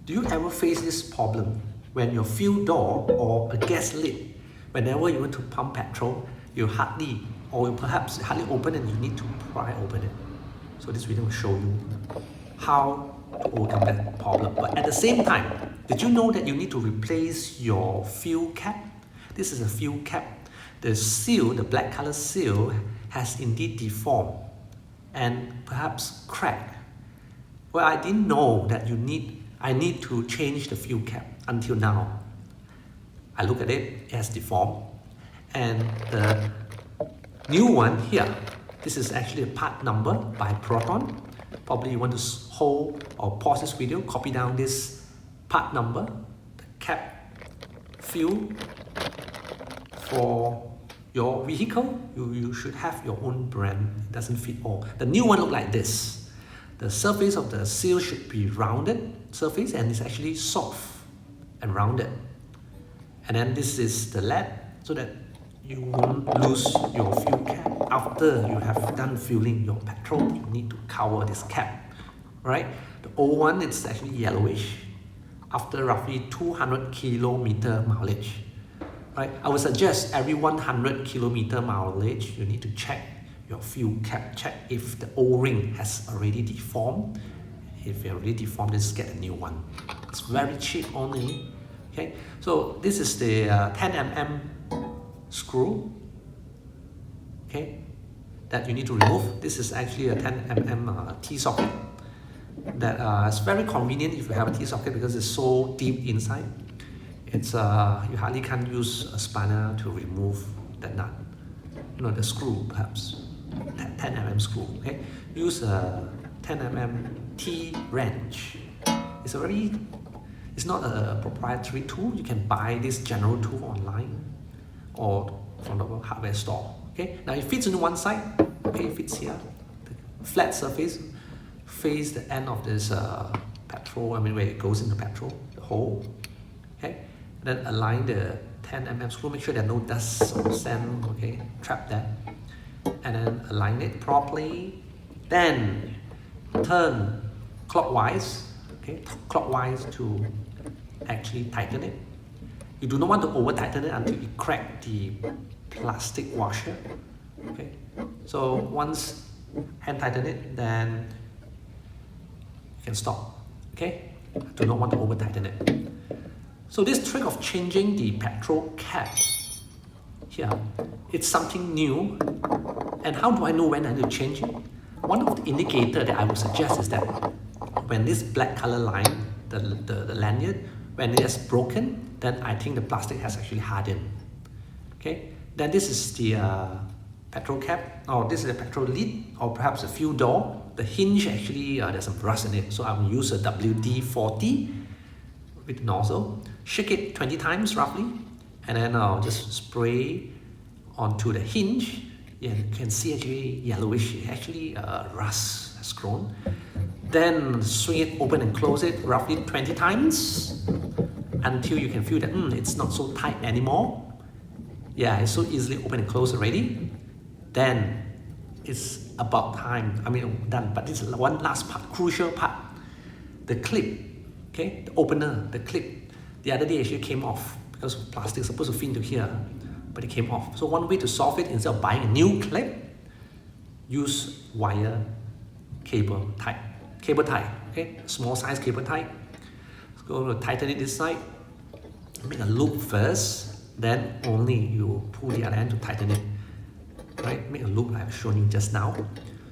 Do you ever face this problem when your fuel door or a gas lid, whenever you want to pump petrol, you hardly, or perhaps hardly open and you need to pry open it? So this video will show you how to overcome that problem. But at the same time, did you know that you need to replace your fuel cap? This is a fuel cap. The seal, the black color seal, has indeed deformed and perhaps cracked. Well, I didn't know that I need to change the fuel cap until now. I look at it, it has deformed. And the new one here, this is actually a part number by Proton. Probably you want to hold or pause this video, copy down this part number, the cap fuel for your vehicle. You should have your own brand. It doesn't fit all. The new one look like this. The surface of the seal should be rounded surface, and it's actually soft and rounded. And then this is the lead, so that you won't lose your fuel cap. After you have done filling your petrol, you need to cover this cap, right? The old one, it's actually yellowish after roughly 200 kilometer mileage, right? I would suggest every 100 kilometer mileage, you need to check your fuel cap, check if the O-ring has already deformed. If it already deformed, just get a new one. It's very cheap only. Okay, so this is the 10mm screw, okay, that you need to remove. This is actually a 10mm T-socket that is very convenient if you have a T-socket because it's so deep inside. It's you hardly can use a spanner to remove the nut, the screw perhaps. 10mm screw, okay? Use a 10mm T-wrench. It's not a proprietary tool. You can buy this general tool online or from the hardware store, okay? Now it fits into one side, okay, it fits here. The flat surface face the end of this petrol, where it goes in the petrol, the hole, okay? And then align the 10mm screw, make sure there are no dust or sand, okay, trap that. And then align it properly. Then turn clockwise, okay, clockwise to actually tighten it. You do not want to over tighten it until you crack the plastic washer, okay. So once hand tighten it, then you can stop, okay. Do not want to over tighten it. So this trick of changing the petrol cap here, it's something new. And how do I know when I need to change it? One of the indicators that I would suggest is that when this black color line, the lanyard, when it is broken, then I think the plastic has actually hardened. Okay, then this is the petrol cap, or this is the petrol lid, or perhaps a fuel door. The hinge actually, there's some rust in it, so I will use a WD-40 with nozzle. Shake it 20 times roughly, and then I'll just spray onto the hinge. Yeah, you can see actually yellowish, actually rust has grown. Then swing it open and close it roughly 20 times until you can feel that it's not so tight anymore. Yeah, it's so easily open and close already. Then it's about time, done. But this is one last part, crucial part. The clip, okay, the opener, the clip. The other day actually came off because plastic is supposed to fit into here, but it came off. So one way to solve it, instead of buying a new clip, use wire cable tie, okay, small size cable tie. So go to tighten it this side, make a loop first, then only you pull the other end to tighten it, right? Make a loop like I've shown you just now.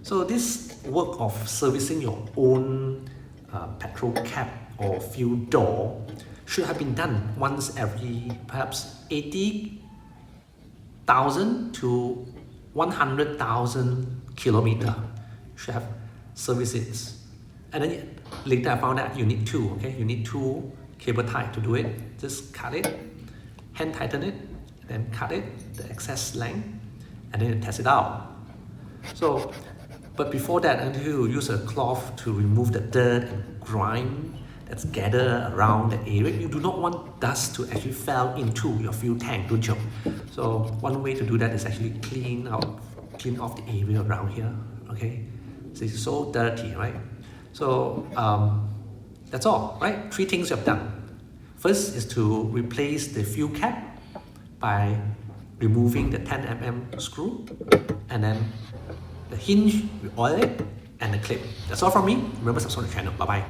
So this work of servicing your own petrol cap or fuel door should have been done once every perhaps 80,000 to 100,000 kilometer. Should have services. And then later I found out you need two, okay? You need two cable tie to do it. Just cut it, hand tighten it, then cut it, the excess length, and then test it out. So, but before that, until you use a cloth to remove the dirt and grime that's gathered around the area, you do not want dust to actually fall into your fuel tank, don't you? So one way to do that is actually clean off the area around here, okay? So it's so dirty, right? So That's all, right? 3 things you have done. First is to replace the fuel cap by removing the 10mm screw, and then the hinge, we oil it, and the clip. That's all from me. Remember, subscribe to the channel. Bye-bye.